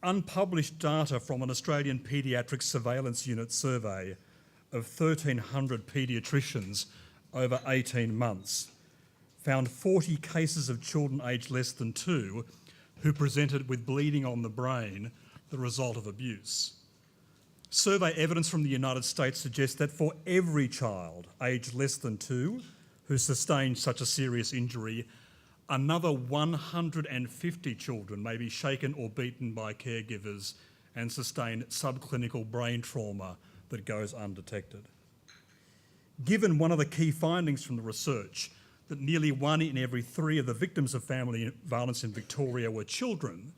unpublished data from an Australian Paediatric Surveillance Unit survey of 1,300 paediatricians over 18 months found 40 cases of children aged less than 2 who presented with bleeding on the brain, the result of abuse. Survey evidence from the United States suggests that for every child aged less than 2 who sustained such a serious injury, another 150 children may be shaken or beaten by caregivers and sustain subclinical brain trauma that goes undetected. Given one of the key findings from the research, that nearly 1 in every 3 of the victims of family violence in Victoria were children,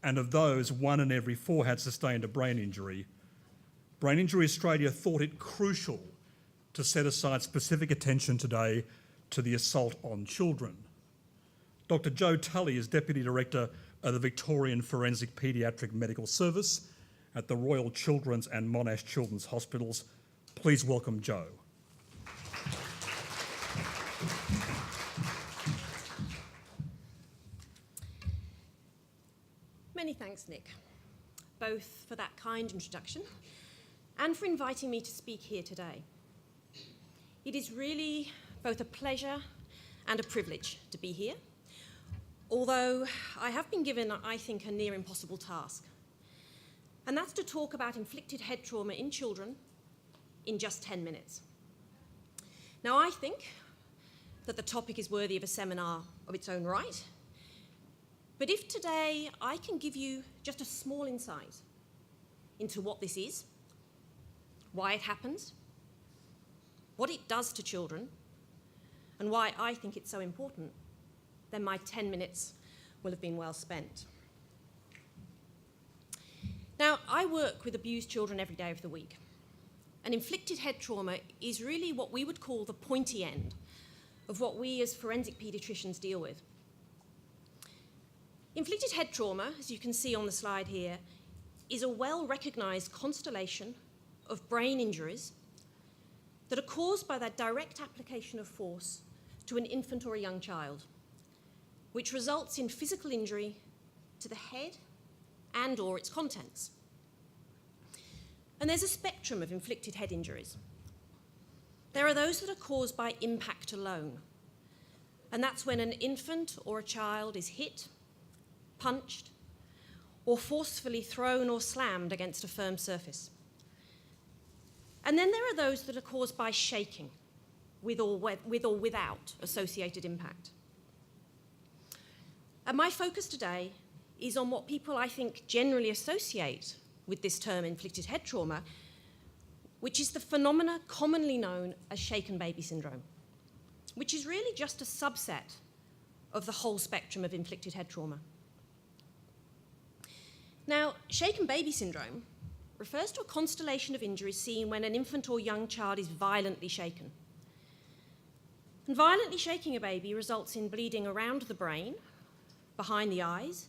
and of those, 1 in every 4 had sustained a brain injury, Brain Injury Australia thought it crucial to set aside specific attention today to the assault on children. Dr Jo Tully is Deputy Director of the Victorian Forensic Paediatric Medical Service at the Royal Children's and Monash Children's Hospitals. Please welcome Jo. Many thanks, Nick, both for that kind introduction and for inviting me to speak here today. It is really both a pleasure and a privilege to be here, although I have been given, I think, a near impossible task, and that's to talk about inflicted head trauma in children in just 10 minutes. Now, I think that the topic is worthy of a seminar of its own right, but if today I can give you just a small insight into what this is, why it happens, what it does to children, and why I think it's so important, then my 10 minutes will have been well spent. Now, I work with abused children every day of the week, and inflicted head trauma is really what we would call the pointy end of what we as forensic paediatricians deal with. Inflicted head trauma, as you can see on the slide here, is a well-recognised constellation of brain injuries that are caused by that direct application of force to an infant or a young child, which results in physical injury to the head and or its contents. And there's a spectrum of inflicted head injuries. There are those that are caused by impact alone, and that's when an infant or a child is hit, punched, or forcefully thrown or slammed against a firm surface. And then there are those that are caused by shaking, with or without associated impact. And my focus today is on what people, I think, generally associate with this term inflicted head trauma, which is the phenomena commonly known as shaken baby syndrome, which is really just a subset of the whole spectrum of inflicted head trauma. Now, shaken baby syndrome refers to a constellation of injuries seen when an infant or young child is violently shaken. And violently shaking a baby results in bleeding around the brain, behind the eyes,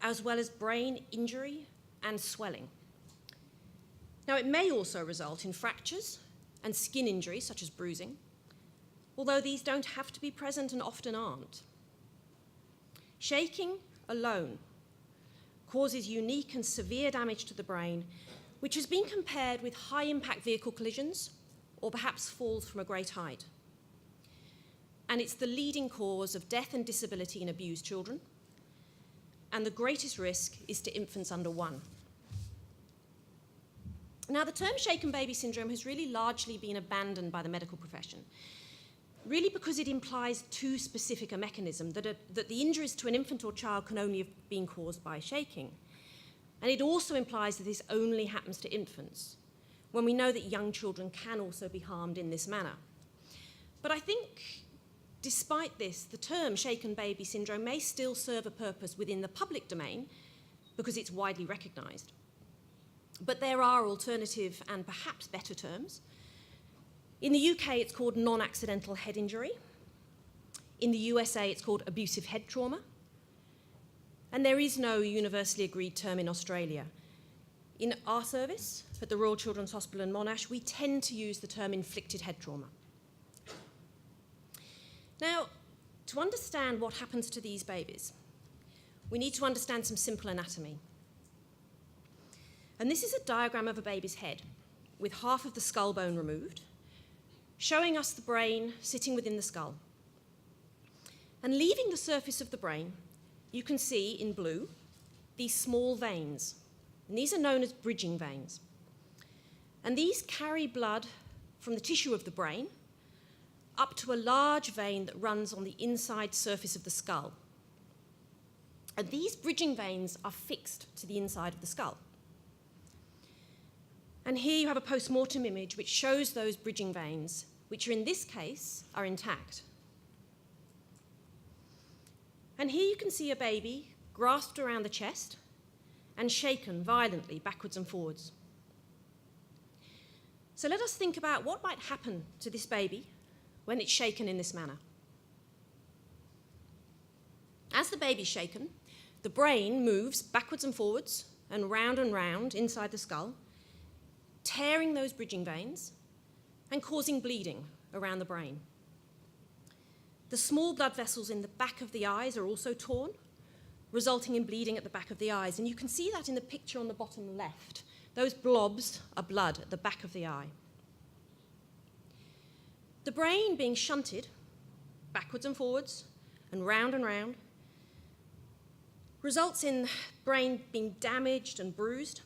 as well as brain injury and swelling. Now, it may also result in fractures and skin injuries, such as bruising, although these don't have to be present and often aren't. Shaking alone causes unique and severe damage to the brain, which has been compared with high-impact vehicle collisions or perhaps falls from a great height. And it's the leading cause of death and disability in abused children, and the greatest risk is to infants under 1. Now, the term shaken baby syndrome has really largely been abandoned by the medical profession, really because it implies too specific a mechanism, that the injuries to an infant or child can only have been caused by shaking. And it also implies that this only happens to infants, when we know that young children can also be harmed in this manner. But I think, despite this, the term shaken baby syndrome may still serve a purpose within the public domain because it's widely recognised. But there are alternative and perhaps better terms. In the UK, it's called non-accidental head injury. In the USA, it's called abusive head trauma. And there is no universally agreed term in Australia. In our service, at the Royal Children's Hospital in Monash, we tend to use the term inflicted head trauma. Now, to understand what happens to these babies, we need to understand some simple anatomy. And this is a diagram of a baby's head with half of the skull bone removed, showing us the brain sitting within the skull. And leaving the surface of the brain, you can see in blue these small veins. And these are known as bridging veins. And these carry blood from the tissue of the brain up to a large vein that runs on the inside surface of the skull. And these bridging veins are fixed to the inside of the skull. And here you have a post-mortem image which shows those bridging veins, which in this case are intact. And here you can see a baby grasped around the chest and shaken violently backwards and forwards. So let us think about what might happen to this baby when it's shaken in this manner. As the baby's shaken, the brain moves backwards and forwards and round inside the skull, tearing those bridging veins and causing bleeding around the brain. The small blood vessels in the back of the eyes are also torn, resulting in bleeding at the back of the eyes. And you can see that in the picture on the bottom left. Those blobs are blood at the back of the eye. The brain being shunted backwards and forwards and round, results in brain being damaged and bruised,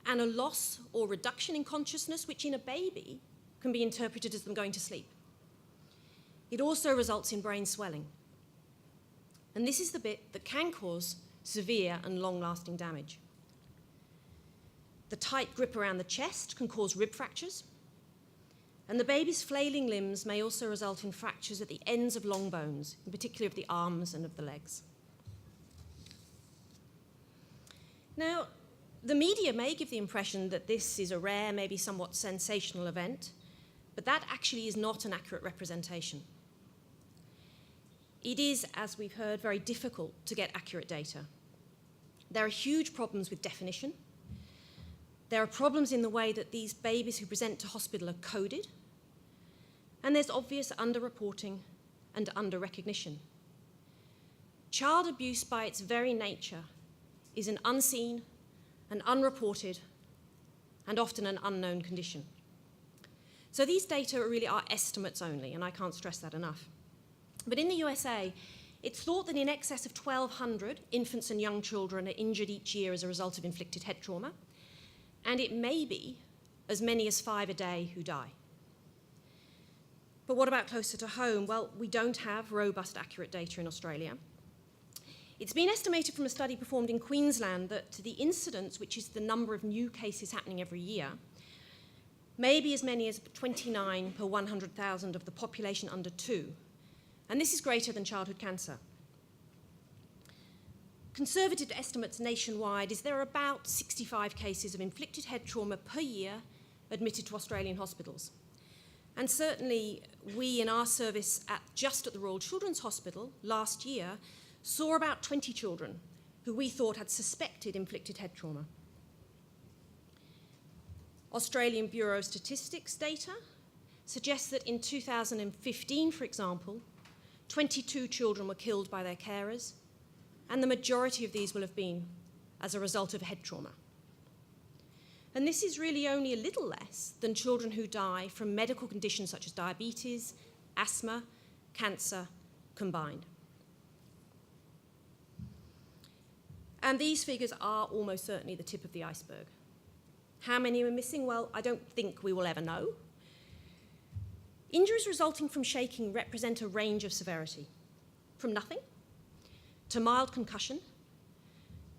and a loss or reduction in consciousness, which in a baby can be interpreted as them going to sleep. It also results in brain swelling. And this is the bit that can cause severe and long-lasting damage. The tight grip around the chest can cause rib fractures, and the baby's flailing limbs may also result in fractures at the ends of long bones, in particular of the arms and of the legs. Now, the media may give the impression that this is a rare, maybe somewhat sensational event, but that actually is not an accurate representation. It is, as we've heard, very difficult to get accurate data. There are huge problems with definition. There are problems in the way that these babies who present to hospital are coded. And there's obvious underreporting and underrecognition. Child abuse, by its very nature, is an unseen, an unreported, and often an unknown condition. So these data really are estimates only, and I can't stress that enough. But in the USA, it's thought that in excess of 1,200 infants and young children are injured each year as a result of inflicted head trauma, and it may be as many as 5 a day who die. But what about closer to home? Well, we don't have robust, accurate data in Australia. It's been estimated from a study performed in Queensland that the incidence, which is the number of new cases happening every year, may be as many as 29 per 100,000 of the population under 2. And this is greater than childhood cancer. Conservative estimates nationwide is there are about 65 cases of inflicted head trauma per year admitted to Australian hospitals. And certainly we in our service just at the Royal Children's Hospital last year saw about 20 children who we thought had suspected inflicted head trauma. Australian Bureau of Statistics data suggests that in 2015, for example, 22 children were killed by their carers, and the majority of these will have been as a result of head trauma. And this is really only a little less than children who die from medical conditions such as diabetes, asthma, cancer combined. And these figures are almost certainly the tip of the iceberg. How many are missing? Well, I don't think we will ever know. Injuries resulting from shaking represent a range of severity, from nothing to mild concussion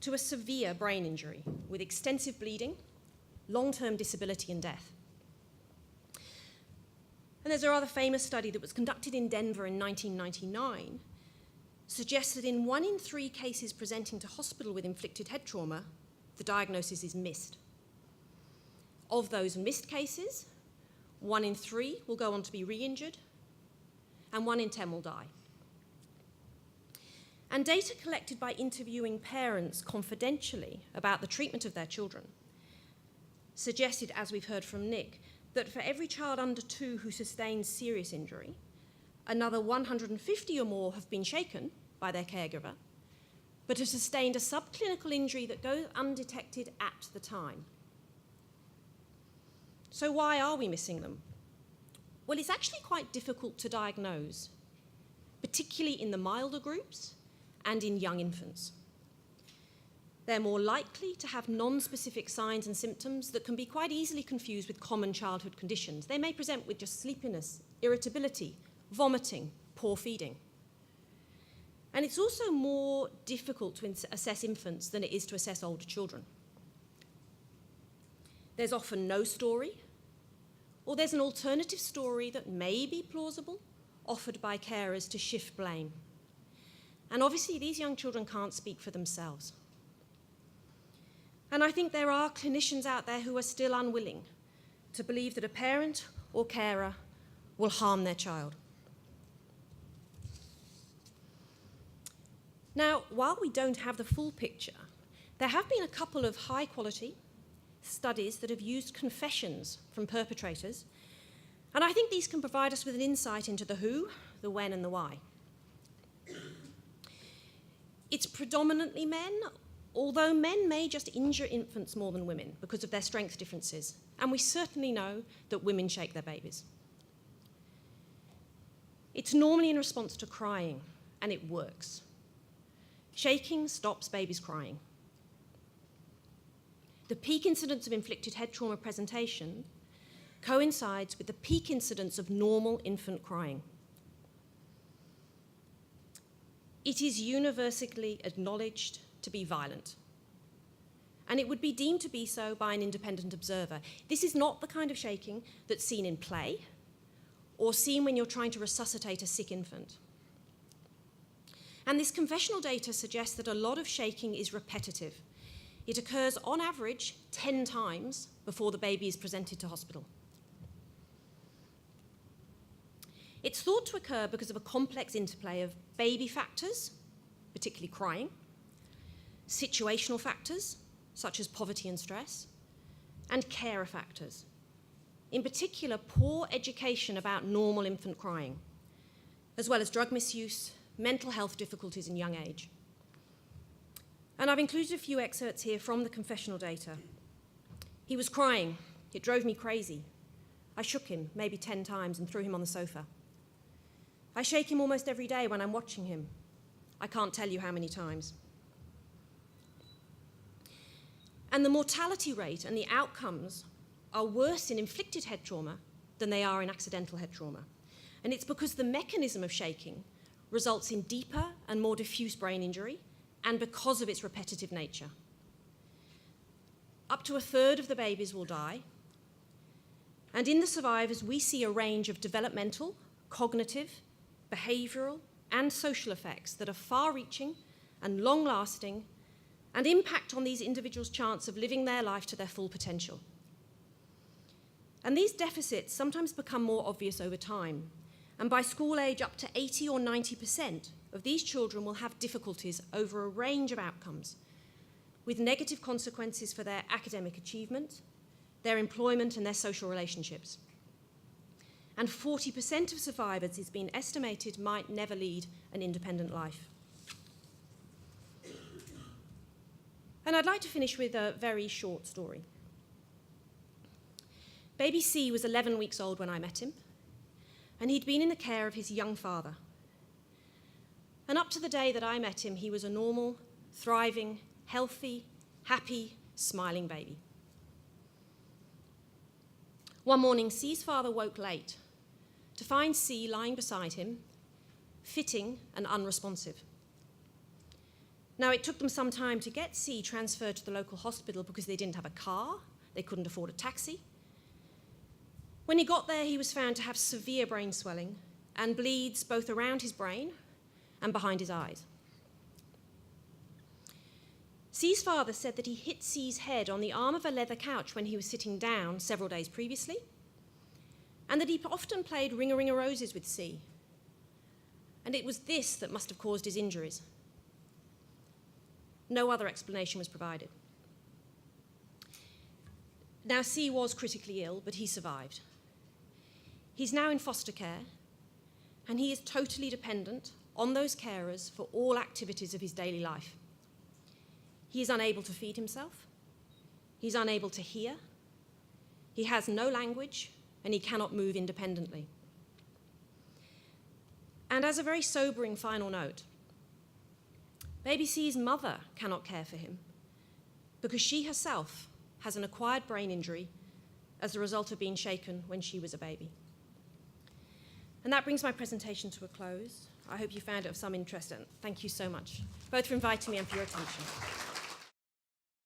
to a severe brain injury with extensive bleeding, long-term disability and death. And there's a rather famous study that was conducted in Denver in 1999 suggests that in 1 in 3 cases presenting to hospital with inflicted head trauma, the diagnosis is missed. Of those missed cases, 1 in 3 will go on to be re-injured, and 1 in 10 will die. And data collected by interviewing parents confidentially about the treatment of their children suggested, as we've heard from Nick, that for every child under 2 who sustains serious injury, another 150 or more have been shaken by their caregiver, but have sustained a subclinical injury that goes undetected at the time. So why are we missing them? Well, it's actually quite difficult to diagnose, particularly in the milder groups and in young infants. They're more likely to have non-specific signs and symptoms that can be quite easily confused with common childhood conditions. They may present with just sleepiness, irritability, vomiting, poor feeding. And it's also more difficult to assess infants than it is to assess older children. There's often no story, or there's an alternative story that may be plausible, offered by carers to shift blame. And obviously, these young children can't speak for themselves. And I think there are clinicians out there who are still unwilling to believe that a parent or carer will harm their child. Now, while we don't have the full picture, there have been a couple of high-quality studies that have used confessions from perpetrators, and I think these can provide us with an insight into the who, the when, and the why. It's predominantly men, although men may just injure infants more than women because of their strength differences, and we certainly know that women shake their babies. It's normally in response to crying, and it works. Shaking stops babies crying. The peak incidence of inflicted head trauma presentation coincides with the peak incidence of normal infant crying. It is universally acknowledged to be violent, and it would be deemed to be so by an independent observer. This is not the kind of shaking that's seen in play or seen when you're trying to resuscitate a sick infant. And this confessional data suggests that a lot of shaking is repetitive. It occurs on average 10 times before the baby is presented to hospital. It's thought to occur because of a complex interplay of baby factors, particularly crying, situational factors, such as poverty and stress, and carer factors. In particular, poor education about normal infant crying, as well as drug misuse, mental health difficulties in young age. And I've included a few excerpts here from the confessional data. He was crying. It drove me crazy. I shook him maybe 10 times and threw him on the sofa. I shake him almost every day when I'm watching him. I can't tell you how many times. And the mortality rate and the outcomes are worse in inflicted head trauma than they are in accidental head trauma. And it's because the mechanism of shaking results in deeper and more diffuse brain injury, and because of its repetitive nature. Up to a third of the babies will die, and in the survivors we see a range of developmental, cognitive, behavioural, and social effects that are far-reaching and long-lasting and impact on these individuals' chance of living their life to their full potential. And these deficits sometimes become more obvious over time, and by school age up to 80 or 90% of these children will have difficulties over a range of outcomes, with negative consequences for their academic achievement, their employment, and their social relationships. And 40% of survivors, it's been estimated, might never lead an independent life. And I'd like to finish with a very short story. Baby C was 11 weeks old when I met him, and he'd been in the care of his young father. And up to the day that I met him, he was a normal, thriving, healthy, happy, smiling baby. One morning, C's father woke late to find C lying beside him, fitting and unresponsive. Now, it took them some time to get C transferred to the local hospital because they didn't have a car, they couldn't afford a taxi. When he got there, he was found to have severe brain swelling and bleeds both around his brain and behind his eyes. C's father said that he hit C's head on the arm of a leather couch when he was sitting down several days previously, and that he often played ring-a-ring-a-roses with C. And it was this that must have caused his injuries. No other explanation was provided. Now, C was critically ill, but he survived. He's now in foster care, and he is totally dependent on those carers for all activities of his daily life. He is unable to feed himself. He's unable to hear. He has no language, and he cannot move independently. And as a very sobering final note, baby C's mother cannot care for him because she herself has an acquired brain injury as a result of being shaken when she was a baby. And that brings my presentation to a close. I hope you found it of some interest, and thank you so much, both for inviting me and for your attention.